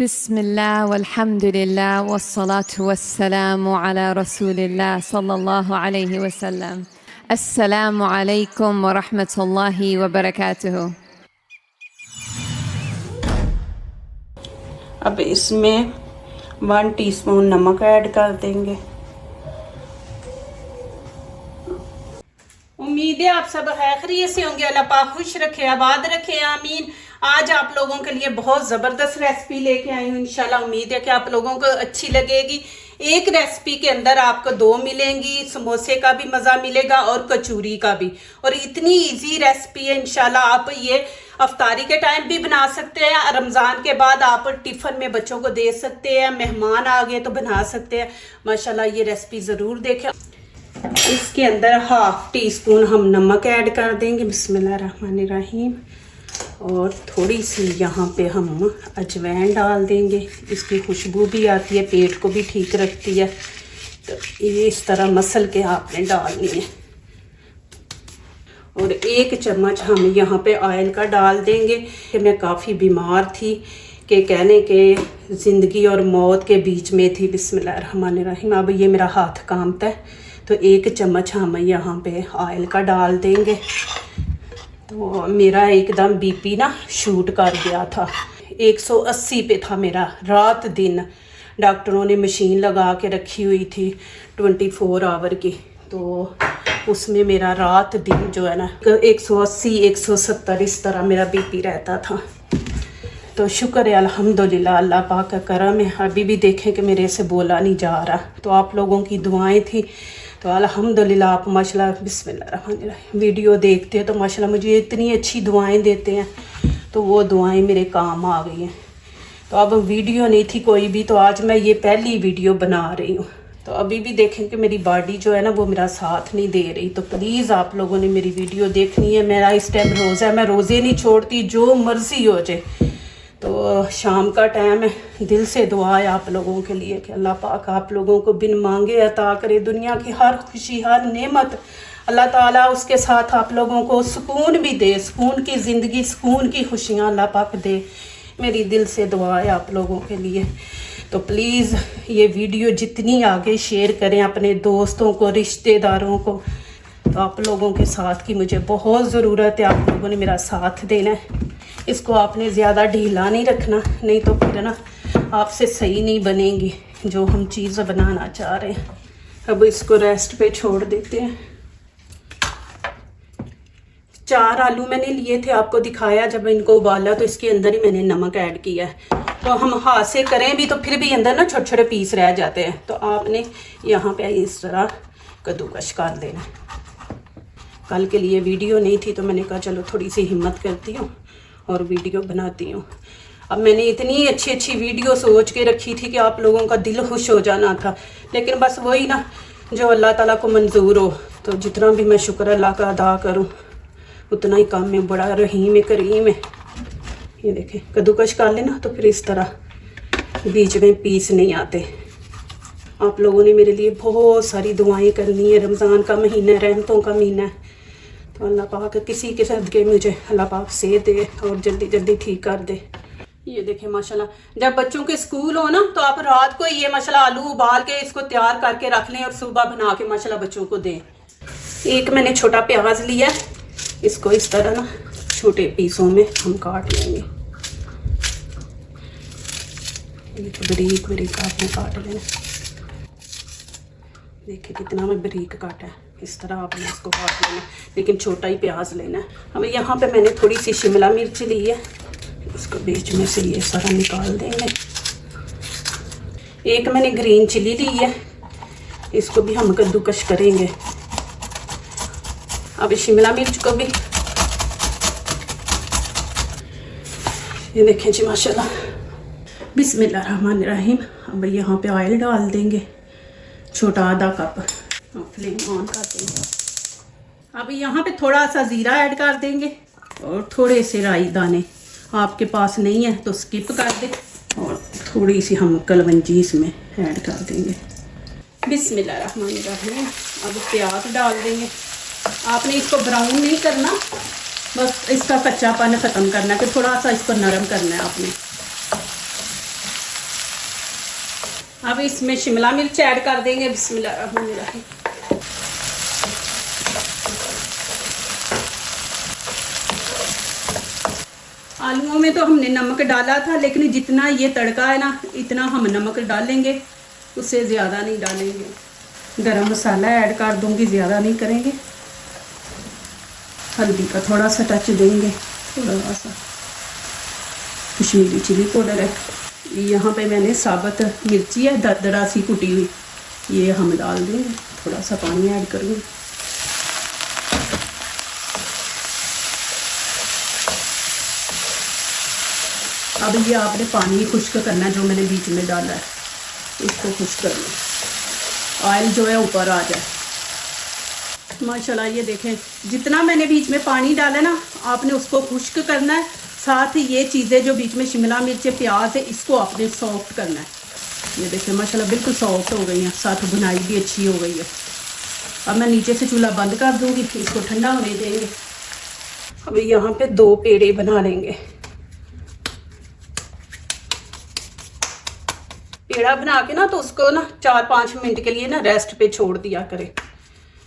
बिस्मिल्लाह वल्हम्दुलिल्लाह वस्सलातु वस्सलामु अला रसूलिल्लाह सल्लल्लाहु अलैहि वसल्लम। अस्सलामु अलैकुम व रहमतुल्लाहि व बरकातुहू। अब इसमें 1 टीस्पून नमक ऐड कर देंगे। उम्मीद है आप सब खैरियत से होंगे। अल्लाह पाक खुश रखे, आबाद रखे, आमीन। आज आप लोगों के लिए बहुत ज़बरदस्त रेसिपी लेके आई हूँ। इंशाल्लाह उम्मीद है कि आप लोगों को अच्छी लगेगी। एक रेसिपी के अंदर आपको 2 मिलेंगी, समोसे का भी मज़ा मिलेगा और कचौरी का भी। और इतनी इजी रेसिपी है, इंशाल्लाह आप ये अफ्तारी के टाइम भी बना सकते हैं। रमज़ान के बाद आप टिफ़िन में बच्चों को दे सकते हैं, मेहमान आ गए तो बना सकते हैं। माशाल्लाह ये रेसिपी ज़रूर देखें। इसके अंदर 1/2 टीस्पून हम नमक ऐड कर देंगे। बिस्मिल्लाहिर्रहमानिर्रहीम। और थोड़ी सी यहाँ पे हम अजवाइन डाल देंगे। इसकी खुशबू भी आती है, पेट को भी ठीक रखती है। तो ये इस तरह मसल के आपने डालनी है। और 1 चम्मच हम यहाँ पे ऑयल का डाल देंगे। कि मैं काफ़ी बीमार थी, कि कहने के ज़िंदगी और मौत के बीच में थी। बिस्मिल्लाहिर्रहमानिर्रहीम। अब ये मेरा हाथ कांपता है, तो 1 चम्मच हम यहाँ पे ऑयल का डाल देंगे। तो मेरा एकदम बीपी ना शूट कर गया था, 180 पे था मेरा रात दिन। डॉक्टरों ने मशीन लगा के रखी हुई थी 24 आवर की, तो उसमें मेरा रात दिन जो है ना 180 170 इस तरह मेरा बीपी रहता था। तो शुक्र है अल्हम्दुलिल्लाह, अल्लाह पाक का करम है। अभी भी देखें कि मेरे से बोला नहीं जा रहा। तो आप लोगों की दुआएं थी, तो अल्हम्दुलिल्लाह आप माशाल्लाह बिस्मिल्लाहिर्रहमानिर्रहीम वीडियो देखते हैं तो माशाल्लाह मुझे इतनी अच्छी दुआएं देते हैं। तो वो दुआएं मेरे काम आ गई हैं। तो अब वीडियो नहीं थी कोई भी, तो आज मैं ये पहली वीडियो बना रही हूँ। तो अभी भी देखें कि मेरी बॉडी जो है ना वो मेरा साथ नहीं दे रही। तो प्लीज़ आप लोगों ने मेरी वीडियो देखनी है। मेरा इस टाइम रोज़ा है, मैं रोज़े नहीं छोड़ती, जो मर्ज़ी हो जाए। तो शाम का टाइम है, दिल से दुआ है आप लोगों के लिए कि अल्लाह पाक आप लोगों को बिन मांगे अता करे। दुनिया की हर खुशी, हर नेमत अल्लाह ताला उसके साथ आप लोगों को सुकून भी दे, सुकून की ज़िंदगी, सुकून की खुशियाँ अल्लाह पाक दे। मेरी दिल से दुआ है आप लोगों के लिए। तो प्लीज़ ये वीडियो जितनी आगे शेयर करें अपने दोस्तों को, रिश्तेदारों को। तो आप लोगों के साथ की मुझे बहुत ज़रूरत है, आप लोगों ने मेरा साथ देना है। इसको आपने ज़्यादा ढीला नहीं रखना, नहीं तो फिर ना आपसे सही नहीं बनेगी जो हम चीज़ बनाना चाह रहे हैं। अब इसको रेस्ट पे छोड़ देते हैं। 4 आलू मैंने लिए थे, आपको दिखाया जब इनको उबाला तो इसके अंदर ही मैंने नमक ऐड किया है। तो हम हाथ से करें भी तो फिर भी अंदर ना छोटे छोटे पीस रह जाते हैं। तो आपने यहाँ पे इस तरह कद्दूकश कर देना। कल के लिए वीडियो नहीं थी तो मैंने कहा चलो थोड़ी सी हिम्मत करती हूँ और वीडियो बनाती हूँ। अब मैंने इतनी अच्छी अच्छी वीडियो सोच के रखी थी कि आप लोगों का दिल खुश हो जाना था, लेकिन बस वही ना जो अल्लाह ताला को मंजूर हो। तो जितना भी मैं शुक्र अल्लाह का अदा करूँ उतना ही काम में बड़ा रहीम है, करीम है। ये देखें कद्दूकश कर लेना तो फिर इस तरह बीच में पीस नहीं आते। आप लोगों ने मेरे लिए बहुत सारी दुआएं करनी है। रमज़ान का महीना, रहमतों का महीना है। तो अल्लाह पाक किसी के सदके मुझे अल्लाह पाक सेहत दे और जल्दी जल्दी ठीक कर दे। ये देखें माशाल्लाह, जब बच्चों के स्कूल हो ना तो आप रात को ये माशाल्लाह आलू उबाल के इसको तैयार करके रख लें और सुबह बना के माशाल्लाह बच्चों को दें। एक मैंने छोटा प्याज लिया, इसको इस तरह ना छोटे पीसों में हम काट लेंगे। ये तो बारीक बारीक आपने काट लेना। देखिए कितना मैं बारीक काटा है। इस तरह आपने इसको काट लेना, लेकिन छोटा ही प्याज लेना है। अब यहाँ पे मैंने थोड़ी सी शिमला मिर्च ली है, इसको बीच में से ये सारा निकाल देंगे। एक मैंने ग्रीन चिली ली है, इसको भी हम कद्दूकश करेंगे। अब शिमला मिर्च को भी ये देखें जी माशाल्लाह। बिस्मिल्लाहिर्रहमानिर्रहीम। अब यहाँ पे ऑयल डाल देंगे, छोटा आधा कप। फ्लेम ऑन कर देंगे। अब यहाँ पे थोड़ा सा ज़ीरा ऐड कर देंगे और थोड़े से राई दाने। आपके पास नहीं है तो स्किप कर दे। और थोड़ी सी हम कलवंजी इसमें ऐड कर देंगे। बिस्मिल्लाहिर्रहमानिर्रहीम। अब प्याज डाल देंगे। आपने इसको ब्राउन नहीं करना, बस इसका कच्चापन ख़त्म करना है कि थोड़ा सा इसको नरम करना है आपने। अब इसमें शिमला मिर्च ऐड कर देंगे। बिस्मिल्लाहिर्रहमानिर्रहीम। आलूओं में तो हमने नमक डाला था, लेकिन जितना ये तड़का है ना, इतना हम नमक डालेंगे, उससे ज़्यादा नहीं डालेंगे। गरम मसाला ऐड कर दूंगी, ज़्यादा नहीं करेंगे। हल्दी का थोड़ा सा टच देंगे, थोड़ा सा कश्मीरी चिली पाउडर है। यहाँ पे मैंने साबुत मिर्ची है दरदरा सी कुटी हुई, ये हम डाल देंगे। थोड़ा सा पानी ऐड करूँगी। अब ये आपने पानी खुश्क करना है, जो मैंने बीच में डाला है इसको खुश्क करना, ऑयल जो है ऊपर आ जाए। माशाल्लाह ये देखें, जितना मैंने बीच में पानी डाला ना, आपने उसको खुश्क करना है। साथ ही ये चीज़ें जो बीच में शिमला मिर्च प्याज है, इसको आपने सॉफ्ट करना है। ये देखें माशाल्लाह बिल्कुल सॉफ्ट हो गई है, साथ बुनाई भी अच्छी हो गई है। अब मैं नीचे से चूल्हा बंद कर दूंगी, फिर इसको ठंडा होने देंगे। अब यहाँ पे 2 पेड़े बना लेंगे। पेड़ा बना के ना, तो उसको ना 4-5 मिनट के लिए ना रेस्ट पे छोड़ दिया करें,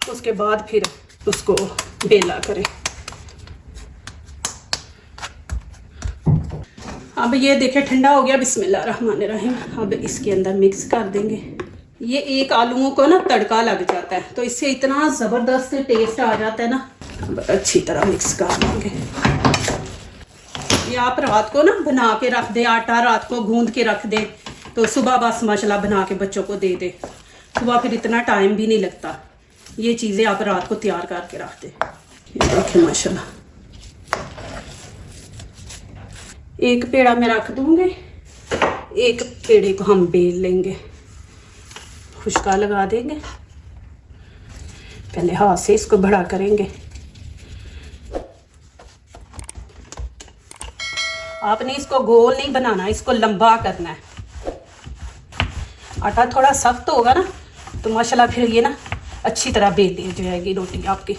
उसके बाद फिर उसको बेला करें। अब ये देखें ठंडा हो गया। बिस्मिल्लाहिर्रहमानिर्रहीम। अब इसके अंदर मिक्स कर देंगे। ये एक आलूओं को ना तड़का लग जाता है, तो इससे इतना ज़बरदस्त टेस्ट आ जाता है ना। अब अच्छी तरह मिक्स कर देंगे। ये आप रात को ना बना के रख दे, आटा रात को गूंद के रख दे, तो सुबह बस माशाल्लाह बना के बच्चों को दे दे। सुबह फिर इतना टाइम भी नहीं लगता। ये चीज़ें आप रात को तैयार करके रख दे। ये देखें माशाल्लाह, एक पेड़ा मैं रख दूंगी, एक पेड़े को हम बेल लेंगे, खुशका लगा देंगे। पहले हाथ से इसको बड़ा करेंगे। आपने इसको गोल नहीं बनाना, इसको लंबा करना है। आटा थोड़ा सख्त होगा ना, तो माशाल्लाह फिर ये ना अच्छी तरह बेल दी जाएगी रोटी आपकी।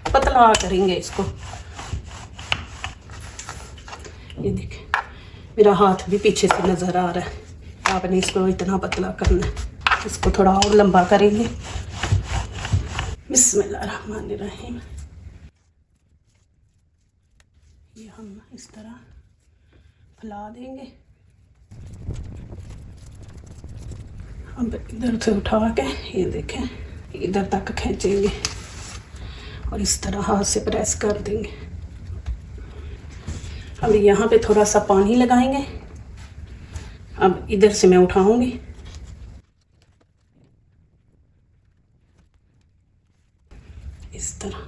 पतला करेंगे इसको। ये देखें मेरा हाथ भी पीछे से नज़र आ रहा है। आपने इसको इतना पतला करना है। इसको थोड़ा और लंबा करेंगे। बिस्मिल्लाहिर्रहमानिर्रहीम। ये हम इस तरह फैला देंगे। अब इधर से उठा के ये देखें इधर तक खींचेंगे और इस तरह हाथ से प्रेस कर देंगे। अब यहाँ पे थोड़ा सा पानी लगाएंगे। अब इधर से मैं उठाऊंगी। इस तरह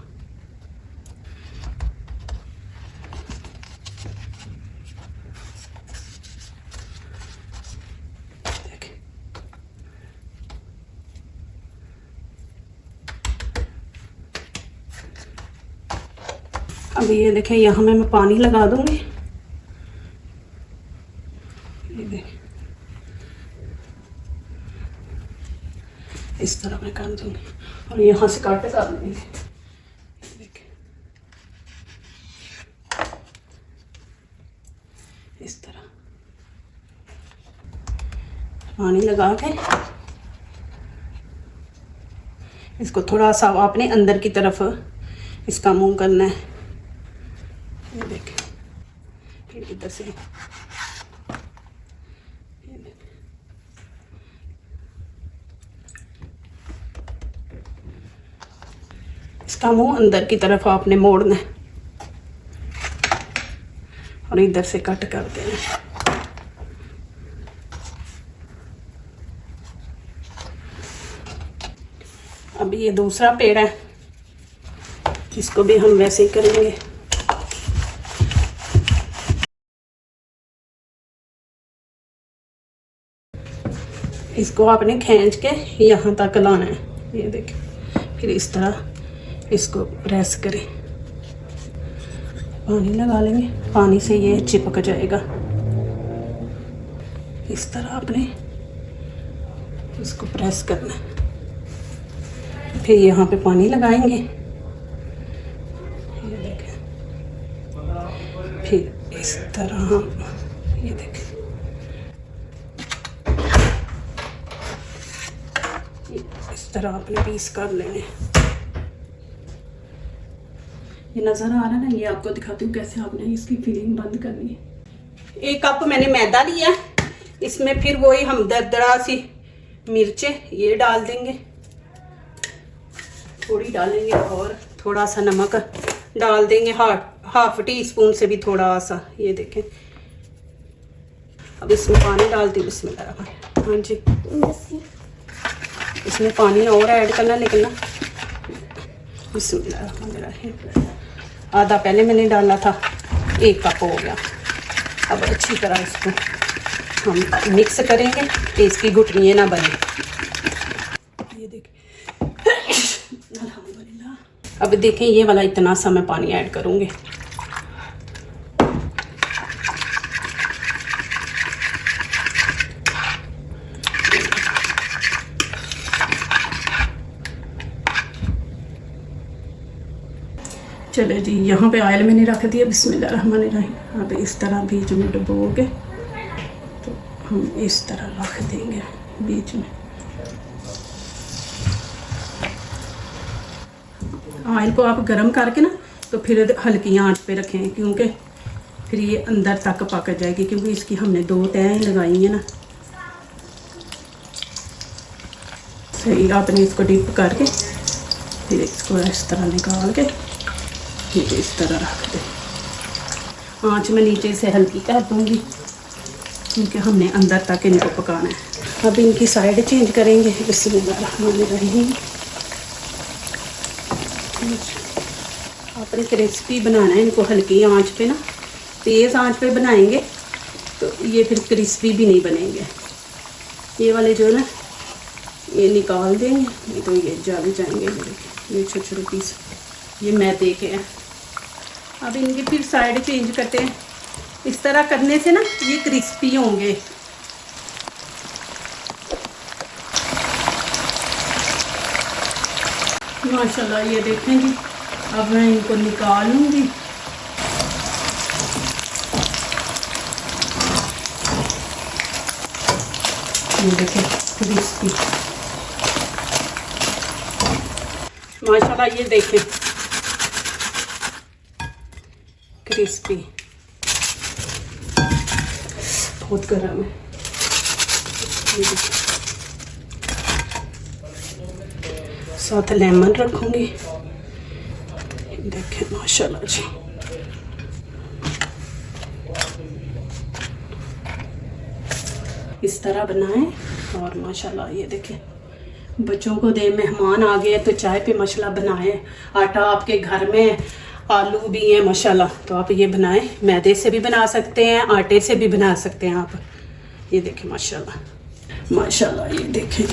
अब ये देखें, यहाँ मैं पानी लगा दूंगी। ये देखें इस तरह मैं कर दूंगी और यहाँ से काट कर देंगे। देखें इस तरह पानी लगा के इसको थोड़ा सा आपने अंदर की तरफ इसका मुंह करना है। ये देखें फिर इधर से इसका मुंह अंदर की तरफ आपने मोड़ना है और इधर से कट कर देना। अब ये दूसरा पेड़ है, इसको भी हम वैसे ही करेंगे। इसको आपने खींच के यहाँ तक लाना है। ये देखिए फिर इस तरह इसको प्रेस करें। पानी लगा लेंगे, पानी से ये चिपक जाएगा। इस तरह आपने इसको प्रेस करना है। फिर यहाँ पे पानी लगाएंगे। ये देखें फिर इस तरह हम ये देखें इस तरह आपने पीस कर लेने। ये नज़र आ रहा है ना, ये आपको दिखाती हूँ कैसे आपने इसकी फिलिंग बंद करनी है। 1 कप मैंने मैदा लिया, इसमें फिर वही हम दरदरा सी मिर्चें ये डाल देंगे, थोड़ी डालेंगे, और थोड़ा सा नमक डाल देंगे, हाफ टी स्पून से भी थोड़ा सा। ये देखें, अब इसमें पानी डालती हूँ। बिस्मिल्लाह। हाँ जी, इसमें पानी और ऐड करना, लेकिन ना बिस्मिल्लाह। आधा पहले मैंने डाला था, 1 कप हो गया। अब अच्छी तरह इसको हम मिक्स करेंगे कि इसकी गुठलियाँ ना बने। ये देखिए, अल्हम्दुलिल्लाह। अब देखें, ये वाला इतना सा मैं पानी ऐड करूँगी। चले जी, यहाँ पे ऑयल मैंने रख दिया। बिस्मिल्लाहिर्रहमानिर्रहीम। अब इस तरह बीच में डुबो के तो हम इस तरह रख देंगे बीच में। ऑयल को आप गरम करके ना तो फिर हल्की आंच पे रखें, क्योंकि फिर ये अंदर तक पक जाएगी, क्योंकि इसकी हमने 2 तहें लगाई हैं ना। सही आपने इसको डिप करके फिर इसको इस तरह निकाल के फिर इस तरह रख दे। आँच में नीचे से हल्की कर दूँगी, क्योंकि हमने अंदर तक इनको पकाना है। अब इनकी साइड चेंज करेंगे। बिस्मिल्लाहिर्रहमानिर्रहीम। आपने क्रिस्पी बनाना है इनको, हल्की आंच पे ना, तेज़ आंच पे बनाएंगे तो ये फिर क्रिस्पी भी नहीं बनेंगे। ये वाले जो है ना, ये निकाल देंगे, नहीं तो ये जल जाएंगे। ये छोटे छोटे पीस ये मैदे के हैं। अब इनकी फिर साइड चेंज करते हैं। इस तरह करने से ना ये क्रिस्पी होंगे। माशाल्लाह, ये देखें जी। अब मैं इनको निकाल लूँगी। ये देखें क्रिस्पी, माशाल्लाह। ये देखें क्रिस्पी, बहुत गर्म है। साथ लेमन रखूंगी। देखें माशाल्लाह जी। इस तरह बनाएं और माशाल्लाह ये देखें, बच्चों को दे, मेहमान आ गए तो चाय पे मसाला बनाएं। आटा आपके घर में, आलू भी हैं माशाल्लाह, तो आप ये बनाएं। मैदे से भी बना सकते हैं, आटे से भी बना सकते हैं आप। ये देखें माशाल्लाह माशाल्लाह। ये देखें,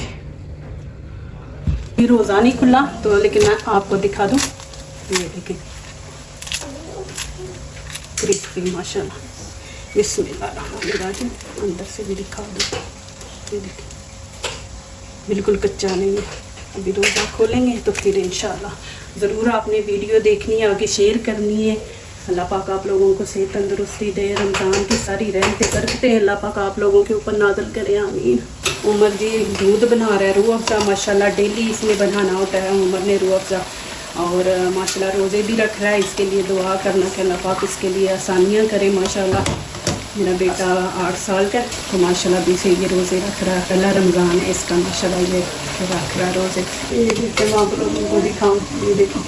ये रोज़ा नहीं खुला तो, लेकिन मैं आपको दिखा दूँ। ये देखें क्रिस्पी माशाल्लाह। बिस्मिल्लाहिर्रहमानिर्रहीम। अंदर से भी दिखा दूँ। ये देखें बिल्कुल कच्चा नहीं है। अभी रोज़ा खोलेंगे तो फिर इंशाल्लाह ज़रूर आपने वीडियो देखनी है, आगे शेयर करनी है। अल्लाह पाक आप लोगों को सेहत तंदुरुस्ती दे, रमज़ान की सारी रहमतें बरकतें अल्लाह पाक आप लोगों के ऊपर नाज़िल करे, आमीन। उमर जी दूध बना रहा है, रूह अफ़ज़ा माशाल्लाह, डेली इसमें बनाना होता है। उमर ने रूह अफ़ज़ा, और माशाल्लाह रोज़े भी रख रहा है। इसके लिए दुआ करना कि अल्लाह पाक इसके लिए आसानियाँ करे माशाल्लाह। मेरा बेटा 8 साल का, तो माशाल्लाह भी से ये रोज़े रख रहा है। पहला रमज़ान है इसका, माशाल्लाह ये रख रहा है रोज़े। ये देखिए, मैं आप लोगों को दिखाऊँ। ये देखो,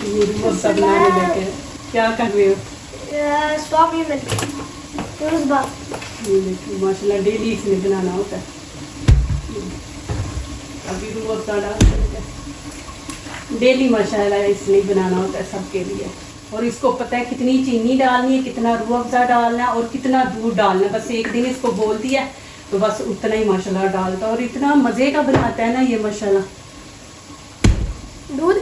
ये बहुत सब बनाने लगे। क्या कर रहे हो? ये देखो माशाल्लाह, डेली इसमें बनाना होता है। अभी रूह अफ़ज़ा डाल डेली माशाल्लाह इसमें बनाना होता है सबके लिए। और इसको पता है कितनी चीनी डालनी है, कितना रूह अफ़ज़ा डालना है और कितना दूध डालना है। बस एक दिन इसको बोल दिया तो बस उतना ही माशाल्लाह डालता है, और इतना मज़े का बनाता है ना ये माशाल्लाह। दूध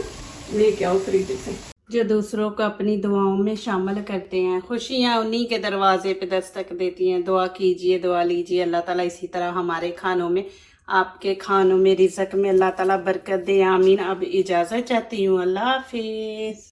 लेके आओ फ्रिज से। जो दूसरों को अपनी दुआओं में शामिल करते हैं, खुशियाँ उन्हीं के दरवाजे पे दस्तक देती हैं। दुआ कीजिए, दुआ लीजिए, अल्लाह ताला इसी तरह हमारे खानों में, आपके खानों में, रिज़्क़ में अल्लाह ताला बरकत दे, आमीन। अब इजाज़त चाहती हूँ, अल्लाह हाफिज़।